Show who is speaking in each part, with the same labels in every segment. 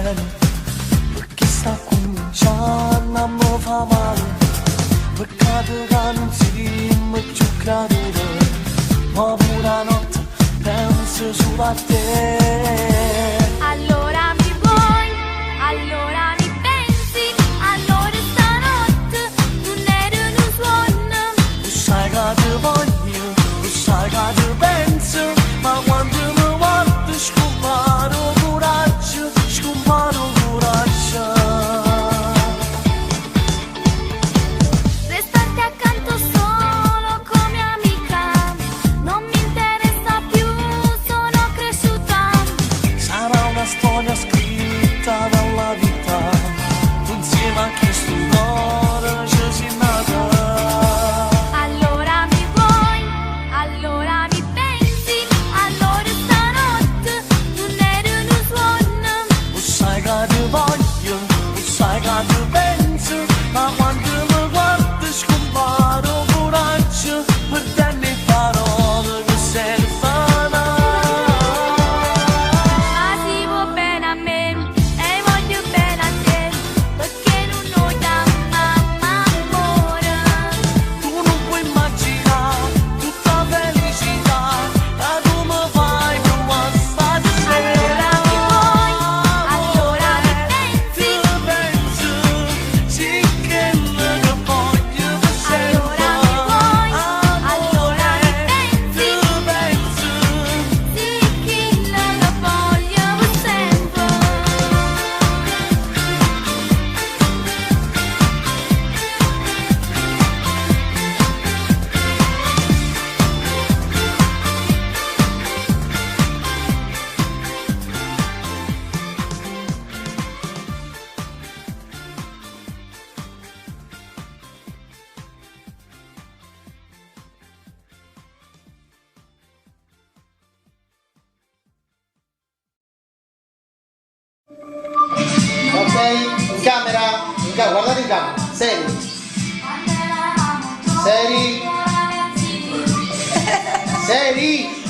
Speaker 1: bene, perché sta cominciando a mi fa male. Peccato che non siamo più creature, ma pure la notte penso solo a te.
Speaker 2: Allora mi vuoi, allora mi pensi, allora stanotte non era un suono.
Speaker 1: Tu sai che ti voglio, tu sai che ti penso, ma quando mi guardi scomparo coraggio, scomparo coraggio.
Speaker 2: Restarti accanto solo come amica, non mi interessa più, sono cresciuta.
Speaker 1: Sarà una storia scritta dalla vita, insieme a chi stupore ci si nata.
Speaker 2: Allora mi vuoi, allora mi pensi, allora stanotte non era un suono.
Speaker 1: Tu sai che ti voglio, tu sai che ti penso, ma quando mi guardi scomparo coraggio, perdendo le parole che servono.
Speaker 2: Ma si vuol bene a me e voglio bene a te, perché non noi da mamma amore.
Speaker 1: Tu non puoi immaginare tutta felicità che tu mi fai quando stai
Speaker 2: Allora mi vuoi, allora mi pensi,
Speaker 1: ti penso, sì che lo voglio per sempre.
Speaker 2: allora mi vuoi, allora mi pensi,
Speaker 1: Ti penso.
Speaker 2: sì che lo voglio per sempre.
Speaker 3: Ok, guardate in camera, seri, seri, seri.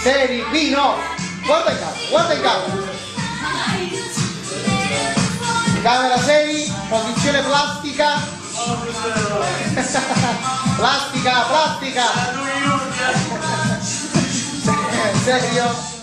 Speaker 3: Seri, vino, guarda in camera, guarda in camera. Camera 6, posizione plastica. Plastica. Serio?